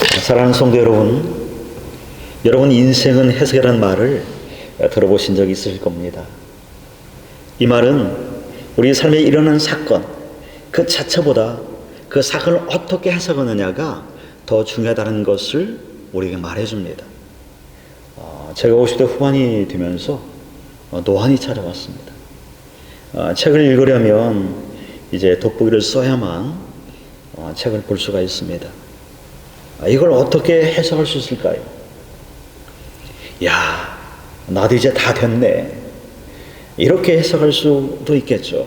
사랑하는 성도 여러분 인생은 해석이라는 말을 들어보신 적이 있으실 겁니다. 이 말은 우리 삶에 일어난 사건 그 자체보다 그 사건을 어떻게 해석하느냐가 더 중요하다는 것을 우리에게 말해줍니다. 제가 50대 후반이 되면서 노안이 찾아왔습니다. 책을 읽으려면 이제 돋보기를 써야만 책을 볼 수가 있습니다. 이걸 어떻게 해석할 수 있을까요? 야, 나도 이제 다 됐네. 이렇게 해석할 수도 있겠죠.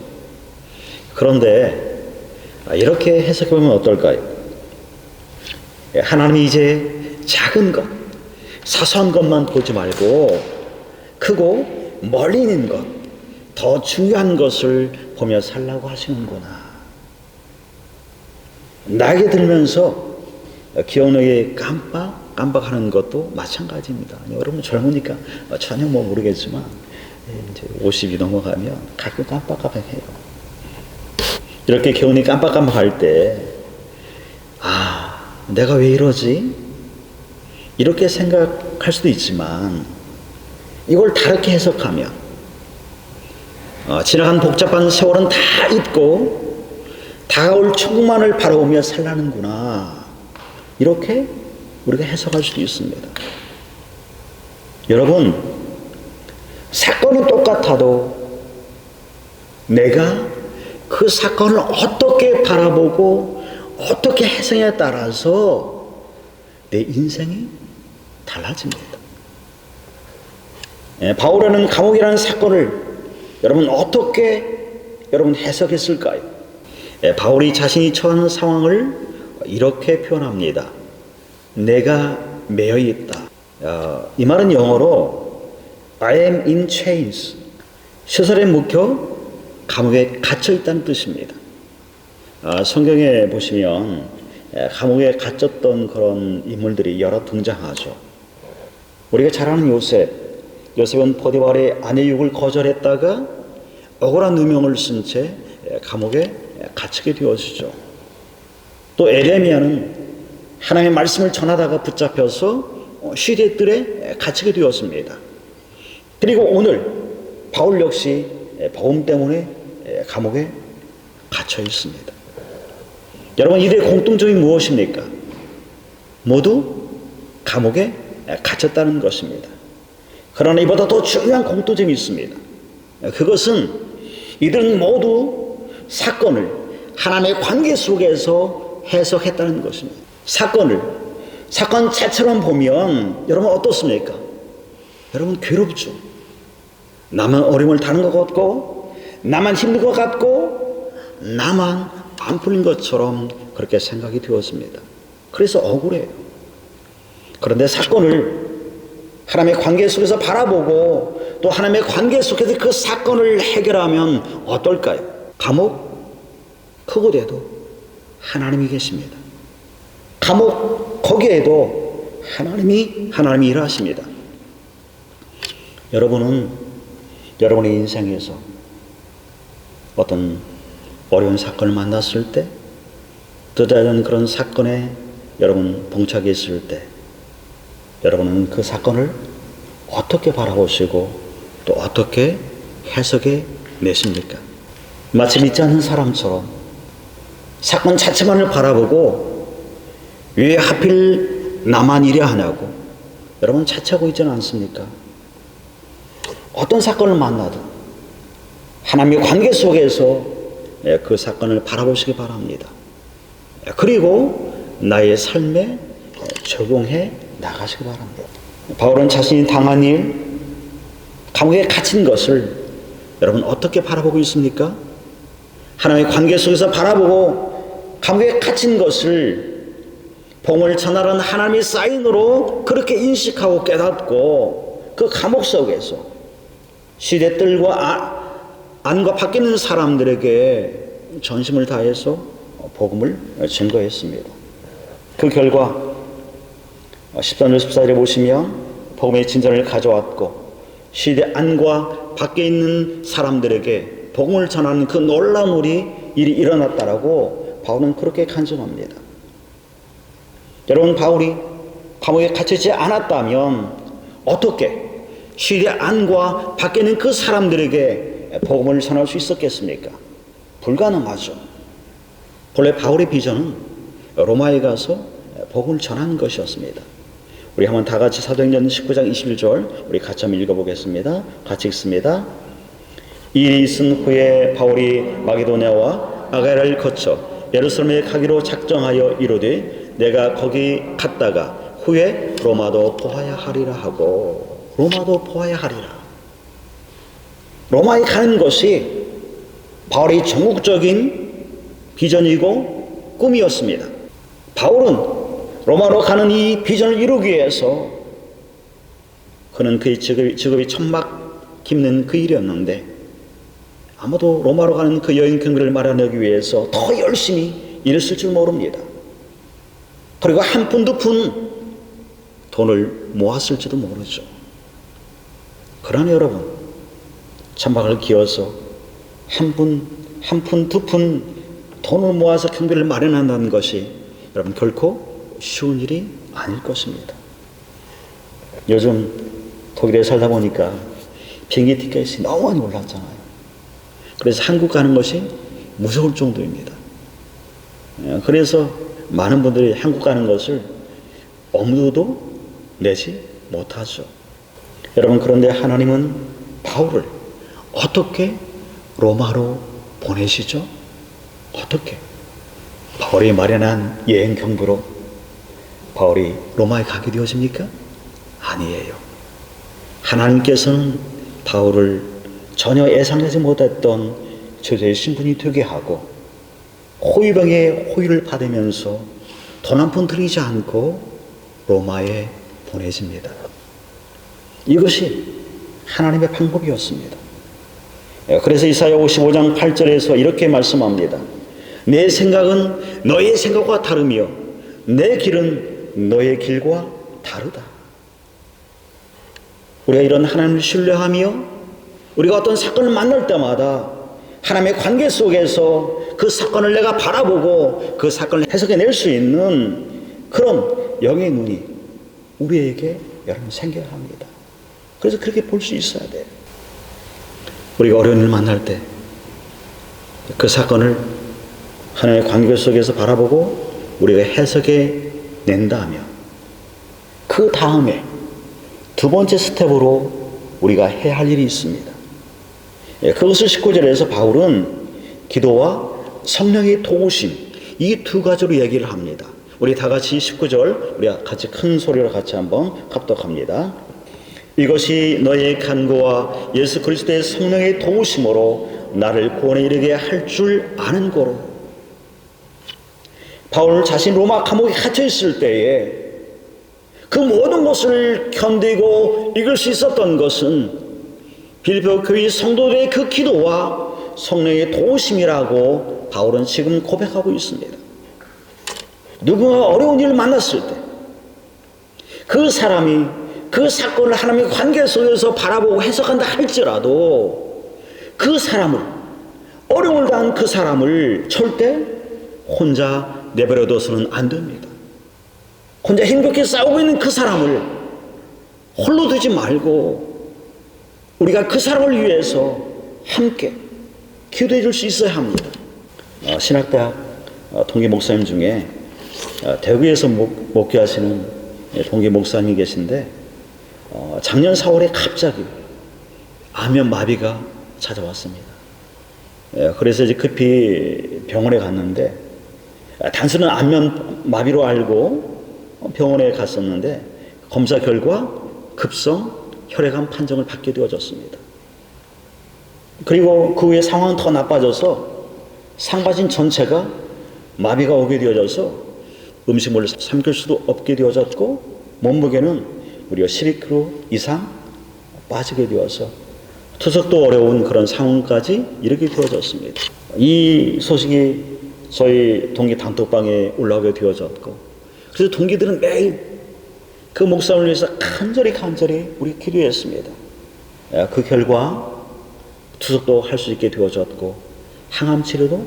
그런데 이렇게 해석해보면 어떨까요? 하나님이 이제 작은 것, 사소한 것만 보지 말고 크고 멀리 있는 것, 더 중요한 것을 보며 살라고 하시는구나. 나이가 들면서 기억력이 깜빡하는 것도 마찬가지입니다. 여러분 젊으니까 전혀 모르겠지만 이제 50이 넘어가면 가끔 깜빡해요. 이렇게 기억력이 깜빡할 때 내가 왜 이러지? 이렇게 생각할 수도 있지만 이걸 다르게 해석하면 지나간 복잡한 세월은 다 잊고 다가올 천국만을 바라보며 살라는구나. 이렇게 우리가 해석할 수도 있습니다. 여러분, 사건은 똑같아도 내가 그 사건을 어떻게 바라보고 어떻게 해석에 따라서 내 인생이 달라집니다. 바울은 감옥이라는 사건을 여러분 어떻게 해석했을까요? 바울이 자신이 처한 상황을 이렇게 표현합니다. 내가 매여 있다. 이 말은 영어로 I am in chains. 시설에 묶여 감옥에 갇혀 있다는 뜻입니다. 성경에 보시면 감옥에 갇혔던 그런 인물들이 여러 등장하죠. 우리가 잘 아는 요셉은 포디발의 아내 유혹을 거절했다가 억울한 누명을 쓴 채 감옥에 갇히게 되어지죠. 또 에레미야는 하나님의 말씀을 전하다가 붙잡혀서 시대들에 갇히게 되었습니다. 그리고 오늘 바울 역시 복음 때문에 감옥에 갇혀 있습니다. 여러분 이들의 공통점이 무엇입니까? 모두 감옥에 갇혔다는 것입니다. 그러나 이보다 더 중요한 공통점이 있습니다. 그것은 이들은 모두 사건을 하나님의 관계 속에서 해석했다는 것입니다. 사건 자체로 보면 여러분 어떻습니까? 여러분 괴롭죠. 나만 어려움을 타는 것 같고 나만 힘든 것 같고 나만 안 풀린 것처럼 그렇게 생각이 되었습니다. 그래서 억울해요. 그런데 사건을 하나님의 관계 속에서 바라보고 또 하나님의 관계 속에서 그 사건을 해결하면 어떨까요? 감옥 크고 돼도 하나님이 계십니다. 감옥 거기에도 하나님이 일하십니다. 여러분은 여러분의 인생에서 어떤 어려운 사건을 만났을 때 뜻하지 그런 사건에 여러분 봉착했을 때 여러분은 그 사건을 어떻게 바라보시고 또 어떻게 해석해 내십니까? 마치 믿지 않는 사람처럼 사건 자체만을 바라보고 왜 하필 나만 이래야 하냐고 여러분 자책하고 있지는 않습니까? 어떤 사건을 만나든 하나님의 관계 속에서 그 사건을 바라보시기 바랍니다. 그리고 나의 삶에 적용해 나가시기 바랍니다. 바울은 자신이 당한 일, 감옥에 갇힌 것을 여러분 어떻게 바라보고 있습니까? 하나님의 관계 속에서 바라보고 감옥에 갇힌 것을 복음을 전하는 하나님의 사인으로 그렇게 인식하고 깨닫고 그 감옥 속에서 시대들과 안과 밖에 있는 사람들에게 전심을 다해서 복음을 증거했습니다. 그 결과 13절 14절에 보시면 복음의 진전을 가져왔고 시대 안과 밖에 있는 사람들에게 복음을 전하는 그 놀라운 일이 일어났다라고 바울은 그렇게 간증합니다. 여러분, 바울이 감옥에 갇히지 않았다면 어떻게 시리아 안과 밖에 있는 그 사람들에게 복음을 전할 수 있었겠습니까? 불가능하죠. 본래 바울의 비전은 로마에 가서 복음을 전하는 것이었습니다. 우리 한번 다 같이 사도행전 19장 21절 우리 같이 한번 읽어보겠습니다. 같이 읽습니다. 이 일이 있은 후에 바울이 마게도냐와 아가야를 거쳐 예루살렘에 가기로 작정하여 이르되 내가 거기 갔다가 후에 로마도 보아야 하리라 하고, 로마도 보아야 하리라. 로마에 가는 것이 바울의 전국적인 비전이고 꿈이었습니다. 바울은 로마로 가는 이 비전을 이루기 위해서 그는 그의 직업이 천막 깁는 그 일이었는데, 아마도 로마로 가는 그 여행 경비를 마련하기 위해서 더 열심히 일했을 줄 모릅니다. 그리고 한 푼 두 푼 돈을 모았을지도 모르죠. 그러나 여러분, 천막을 기어서 한 푼 두 푼 돈을 모아서 경비를 마련한다는 것이 여러분 결코 쉬운 일이 아닐 것입니다. 요즘 독일에 살다 보니까 비행기 티켓이 너무 많이 올랐잖아요. 그래서 한국 가는 것이 무서울 정도입니다. 그래서 많은 분들이 한국 가는 것을 엄두도 내지 못하죠. 여러분, 그런데 하나님은 바울을 어떻게 로마로 보내시죠? 어떻게? 바울이 마련한 여행 경보로 바울이 로마에 가게 되어집니까? 아니에요. 하나님께서는 바울을 전혀 예상하지 못했던 제자의 신분이 되게 하고 호위병의 호위를 받으면서 돈 한 푼 들이지 않고 로마에 보내집니다. 이것이 하나님의 방법이었습니다. 그래서 이사야 55장 8절에서 이렇게 말씀합니다. 내 생각은 너의 생각과 다르며 내 길은 너의 길과 다르다. 우리가 이런 하나님을 신뢰하며 우리가 어떤 사건을 만날 때마다 하나님의 관계 속에서 그 사건을 내가 바라보고 그 사건을 해석해낼 수 있는 그런 영의 눈이 우리에게 여러분 생겨야 합니다. 그래서 그렇게 볼 수 있어야 돼요. 우리가 어려운 일 만날 때 그 사건을 하나님의 관계 속에서 바라보고 우리가 해석해 낸다면 그 다음에 두 번째 스텝으로 우리가 해야 할 일이 있습니다. 그것을 19절에서 바울은 기도와 성령의 도우심, 이 두 가지로 얘기를 합니다. 우리 다 같이 19절 우리 같이 큰 소리로 같이 한번 합독합니다. 이것이 너의 간구와 예수 그리스도의 성령의 도우심으로 나를 구원에 이르게 할 줄 아는 거로. 바울 자신 로마 감옥에 갇혀 있을 때에 그 모든 것을 견디고 이길 수 있었던 것은 빌립보 교회 성도들의 그 기도와 성령의 도우심이라고 바울은 지금 고백하고 있습니다. 누군가 어려운 일을 만났을 때 그 사람이 그 사건을 하나님의 관계 속에서 바라보고 해석한다 할지라도 그 사람을, 어려움을 당한 그 사람을 절대 혼자 내버려둬서는 안 됩니다. 혼자 힘겹게 싸우고 있는 그 사람을 홀로 두지 말고 우리가 그 사람을 위해서 함께 기도해 줄 수 있어야 합니다. 신학대학 동기 목사님 중에 대구에서 목회하시는 동기 목사님이 계신데 작년 4월에 갑자기 암연마비가 찾아왔습니다. 그래서 이제 급히 병원에 갔는데 단순한 안면마비로 알고 병원에 갔었는데 검사 결과 급성 혈액암 판정을 받게 되어졌습니다. 그리고 그 후에 상황은 더 나빠져서 상반신 전체가 마비가 오게 되어져서 음식물을 삼킬 수도 없게 되어졌고 몸무게는 무려 12kg 이상 빠지게 되어서 투석도 어려운 그런 상황까지 이르게 되어졌습니다. 이 소식이 저희 동기 단톡방에 올라오게 되어졌고, 그래서 동기들은 매일 그 목사님을 위해서 간절히 우리 기도했습니다. 그 결과 투석도 할 수 있게 되어졌고 항암 치료도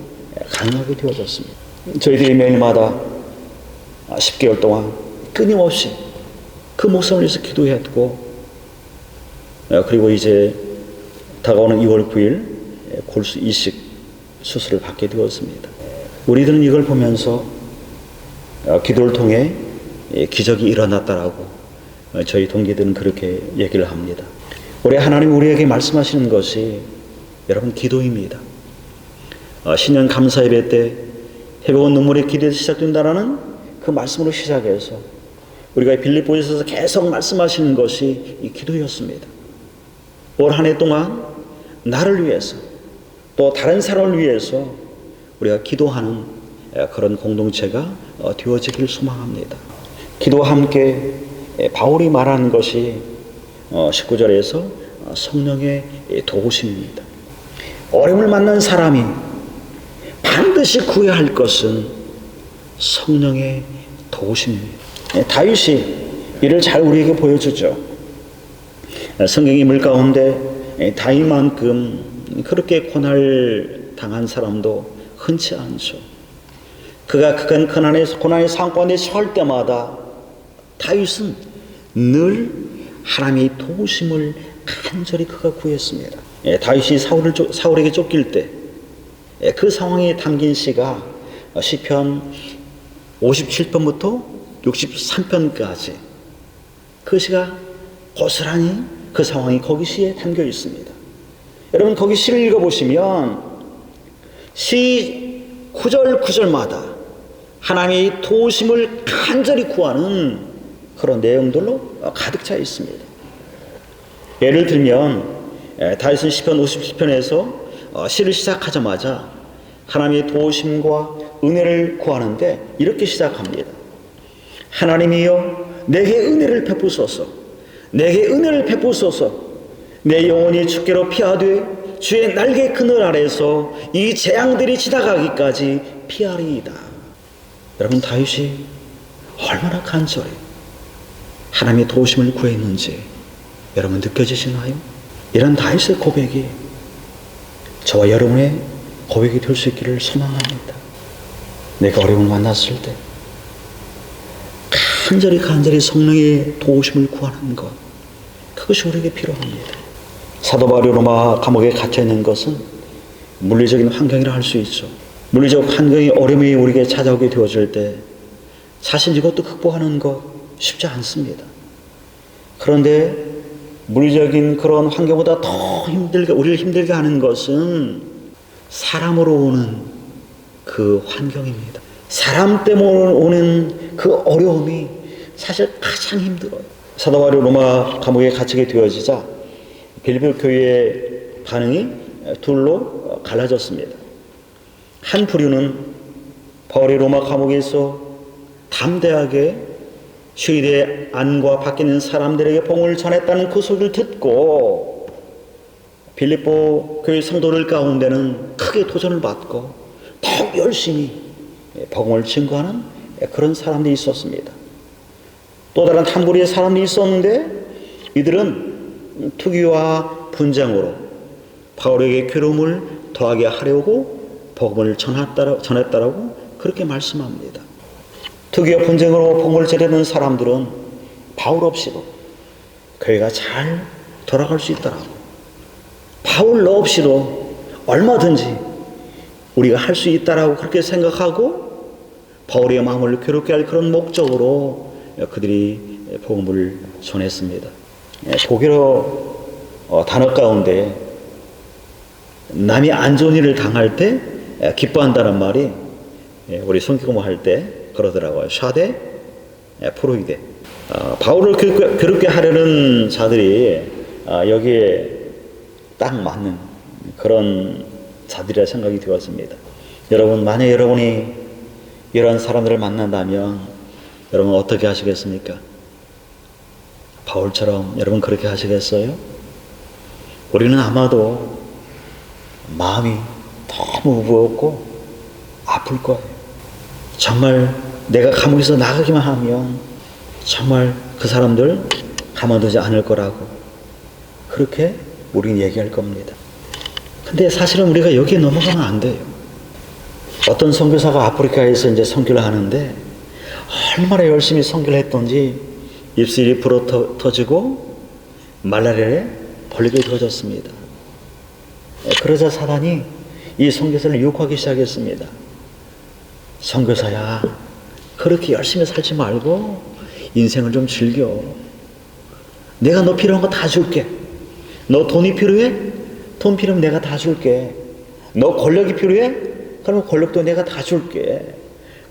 가능하게 되어졌습니다. 저희들이 매일마다 10개월 동안 끊임없이 그 목사를 위해서 기도했고, 그리고 이제 다가오는 2월 9일 골수 이식 수술을 받게 되었습니다. 우리들은 이걸 보면서 기도를 통해 기적이 일어났다라고 저희 동기들은 그렇게 얘기를 합니다. 올해 하나님 우리에게 말씀하시는 것이 여러분 기도입니다. 신년 감사 예배 때 해보은 눈물의 기도에서 시작된다라는 그 말씀으로 시작해서 우리가 빌립보에서 계속 말씀하시는 것이 이 기도였습니다. 올 한 해 동안 나를 위해서 또 다른 사람을 위해서 우리가 기도하는 그런 공동체가 되어지길 소망합니다. 기도와 함께 바울이 말하는 것이 19절에서 성령의 도우심입니다. 어려움을 만난 사람이 반드시 구해야 할 것은 성령의 도우심입니다. 다윗이 이를 잘 우리에게 보여주죠. 성경 인물 가운데 다윗만큼 그렇게 고난을 당한 사람도 흔치 않죠. 그가 고난의 상권에 처할 때마다 다윗은 늘 하나님의 도우심을 간절히 그가 구했습니다. 다윗이 사울에게 쫓길 때 그 상황에 담긴 시가 시편 57편부터 63편까지 그 시가 고스란히 그 상황이 거기 시에 담겨 있습니다. 여러분 거기 시를 읽어보시면 시 9절 9절마다 하나님의 도우심을 간절히 구하는 그런 내용들로 가득 차 있습니다. 예를 들면 다윗은 시편 57편에서 시를 시작하자마자 하나님의 도우심과 은혜를 구하는데 이렇게 시작합니다. 하나님이여 내게 은혜를 베푸소서, 내게 은혜를 베푸소서. 내 영혼이 주께로 피하되 주의 날개 그늘 아래서 이 재앙들이 지나가기까지 피하리이다. 여러분 다윗이 얼마나 간절히 하나님의 도우심을 구했는지 여러분 느껴지시나요? 이런 다윗의 고백이 저와 여러분의 고백이 될 수 있기를 소망합니다. 내가 어려움을 만났을 때 간절히 성령의 도우심을 구하는 것, 그것이 우리에게 필요합니다. 사도 바울이 로마 감옥에 갇혀 있는 것은 물리적인 환경이라 할 수 있죠. 물리적 환경의 어려움이 우리에게 찾아오게 되어질 때 사실 이것도 극복하는 것 쉽지 않습니다. 그런데 물리적인 그런 환경보다 더 우리를 힘들게 하는 것은 사람으로 오는 그 환경입니다. 사람 때문에 오는 그 어려움이 사실 가장 힘들어요. 사도 바울이 로마 감옥에 갇히게 되어지자 빌립보 교회의 반응이 둘로 갈라졌습니다. 한 부류는 바울이 로마 감옥에서 담대하게 슈리대 안과 밖에 있는 사람들에게 복음을 전했다는 그 소리를 듣고 빌립보 교회 성도들 가운데는 크게 도전을 받고 더욱 열심히 복음을 증거하는 그런 사람들이 있었습니다. 또 다른 한 무리의 사람들이 있었는데 이들은 투기와 분쟁으로 바울에게 괴로움을 더하게 하려고 복음을 전했다라고 그렇게 말씀합니다. 투기와 분쟁으로 복음을 전하는 사람들은 바울 없이도 교회가 잘 돌아갈 수 있더라고. 바울 너 없이도 얼마든지 우리가 할 수 있다라고 그렇게 생각하고 바울의 마음을 괴롭게 할 그런 목적으로 그들이 복음을 전했습니다. 독일어 단어 가운데 남이 안 좋은 일을 당할 때 기뻐한다는 말이 우리 성경공부 할 때 그러더라고요. 샤데 프로이데. 바울을 괴롭게 하려는 자들이 여기에 딱 맞는 그런 자들이라 생각이 되었습니다. 여러분 만약 여러분이 이런 사람들을 만난다면 여러분 어떻게 하시겠습니까? 바울처럼 여러분 그렇게 하시겠어요? 우리는 아마도 마음이 너무 무겁고 아플 거예요. 정말 내가 감옥에서 나가기만 하면 정말 그 사람들 가만두지 않을 거라고 그렇게 우리는 얘기할 겁니다. 근데 사실은 우리가 여기에 넘어가면 안 돼요. 어떤 선교사가 아프리카에서 이제 선교를 하는데 얼마나 열심히 선교를 했던지 입술이 불어 터지고 말라리아에 걸리게 되어졌습니다. 그러자 사단이 이 선교사를 유혹하기 시작했습니다. 선교사야, 그렇게 열심히 살지 말고 인생을 좀 즐겨. 내가 너 필요한 거 다 줄게. 너 돈이 필요해? 돈 필요하면 내가 다 줄게. 너 권력이 필요해? 그러면 권력도 내가 다 줄게.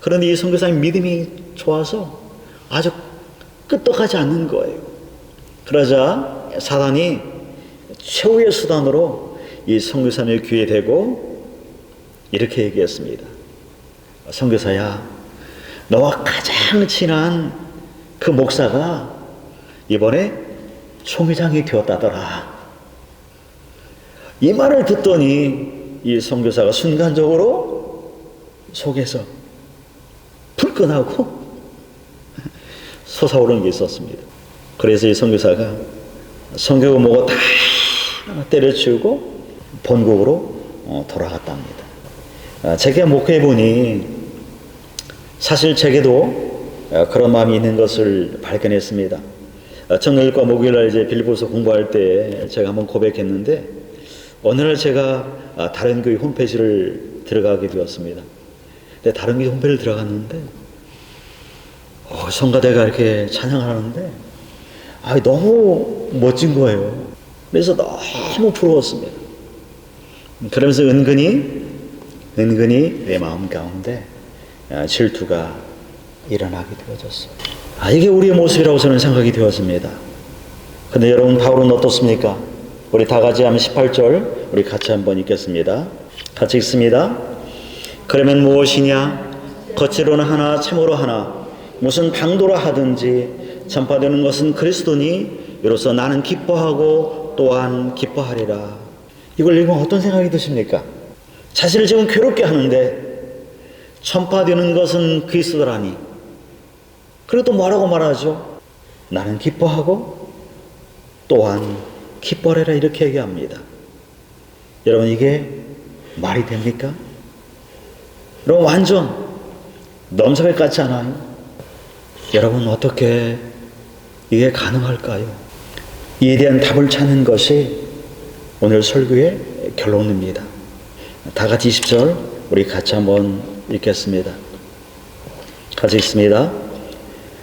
그런데 이 선교사의 믿음이 좋아서 아주 끄떡하지 않는 거예요. 그러자 사단이 최후의 수단으로 이 선교사의 귀에 대고 이렇게 얘기했습니다. 선교사야, 너와 가장 친한 그 목사가 이번에 총회장이 되었다더라. 이 말을 듣더니 이 선교사가 순간적으로 속에서 불끈하고 솟아오르는 게 있었습니다. 그래서 이 선교사가 성경을 보고 다 때려치우고 본국으로 돌아갔답니다. 제가 목회해 보니 사실 제게도 그런 마음이 있는 것을 발견했습니다. 정일과 목요일날 이제 빌립보서 공부할 때 제가 한번 고백했는데 어느 날 제가 다른 교회 홈페이지를 들어가게 되었습니다. 근데 다른 교회 홈페이지를 들어갔는데 성가대가 이렇게 찬양하는데 너무 멋진 거예요. 그래서 너무 부러웠습니다. 그러면서 은근히 내 마음 가운데 질투가 일어나게 되어졌어요. 이게 우리의 모습이라고 저는 생각이 되었습니다. 근데 여러분, 바울은 어떻습니까? 우리 다 같이 하면 18절 우리 같이 한번 읽겠습니다. 같이 읽습니다. 그러면 무엇이냐? 겉으로는 하나 참으로 하나 무슨 방도라 하든지 전파되는 것은 그리스도니 이로써 나는 기뻐하고 또한 기뻐하리라. 이걸 읽으면 어떤 생각이 드십니까? 자신을 지금 괴롭게 하는데 전파되는 것은 그리스도라니. 그리고 또 뭐라고 말하죠? 나는 기뻐하고 또한 기뻐하리라 이렇게 얘기합니다. 여러분, 이게 말이 됩니까? 여러분, 완전 넘사벽 같지 않아요? 여러분, 어떻게 이게 가능할까요? 이에 대한 답을 찾는 것이 오늘 설교의 결론입니다. 다 같이 20절 우리 같이 한번 읽겠습니다. 같이 읽습니다.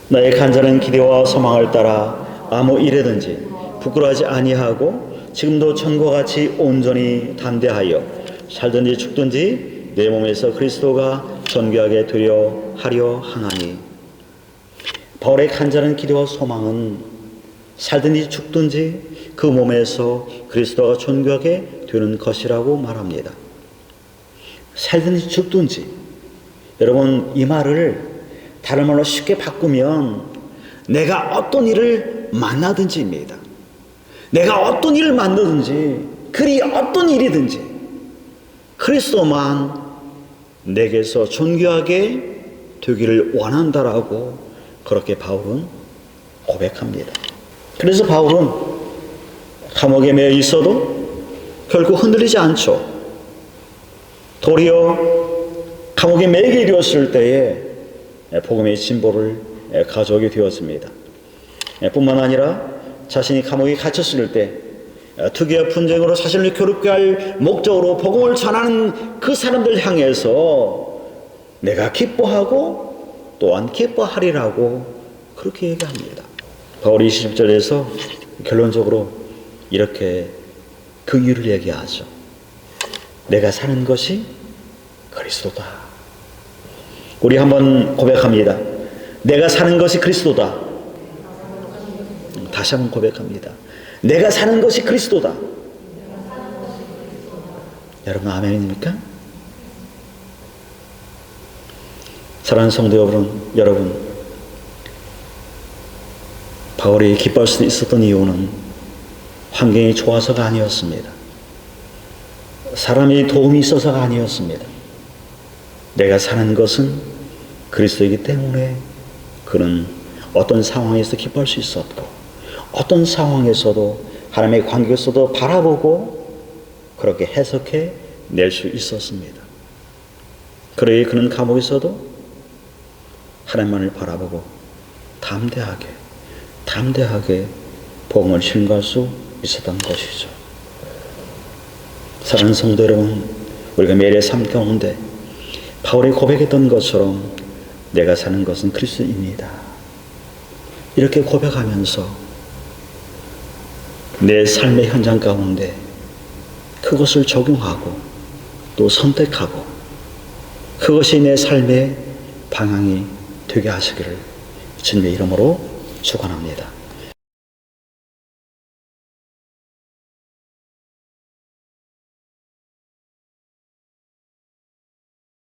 나의 간절한 기대와 소망을 따라 아무 일에든지 부끄러워하지 아니하고 지금도 전과 같이 온전히 담대하여 살든지 죽든지 내 몸에서 그리스도가 존귀하게 되려 하려 하나니. 바울의 간절한 기대와 소망은 살든지 죽든지 그 몸에서 그리스도가 존귀하게 되는 것이라고 말합니다. 살든지 죽든지. 여러분, 이 말을 다른 말로 쉽게 바꾸면 내가 어떤 일을 만나든지입니다. 내가 어떤 일을 만나든지 그리 어떤 일이든지 그리스도만 내게서 존귀하게 되기를 원한다라고 그렇게 바울은 고백합니다. 그래서 바울은 감옥에 매여 있어도 결국 흔들리지 않죠. 도리어 감옥에 매이게 되었을 때에 복음의 진보를 가져오게 되었습니다. 뿐만 아니라 자신이 감옥에 갇혔을 때 투기와 분쟁으로 자신을 괴롭게 할 목적으로 복음을 전하는 그 사람들 향해서 내가 기뻐하고 또한 기뻐하리라고 그렇게 얘기합니다. 바울이 20절에서 결론적으로 이렇게 그 이유를 얘기하죠. 내가 사는 것이 그리스도다. 우리 한번 고백합니다. 내가 사는 것이 그리스도다. 다시 한번 고백합니다. 내가 사는 것이 그리스도다. 여러분, 아멘입니까? 사랑하는 성도 여러분, 바울이 기뻐할 수 있었던 이유는 환경이 좋아서가 아니었습니다. 사람의 도움이 있어서가 아니었습니다. 내가 사는 것은 그리스도이기 때문에 그는 어떤 상황에서 기뻐할 수 있었고 어떤 상황에서도 하나님의 관계에서도 바라보고 그렇게 해석해 낼 수 있었습니다. 그러기에 그는 감옥에서도 하나님만을 바라보고 담대하게 복음을 신고할 수 있었던 것이죠. 사랑하는 성도 여러분, 우리가 매일의 삶 가운데 바울이 고백했던 것처럼 내가 사는 것은 그리스도입니다. 이렇게 고백하면서 내 삶의 현장 가운데 그것을 적용하고 또 선택하고 그것이 내 삶의 방향이 되게 하시기를 주님의 이름으로 축원합니다.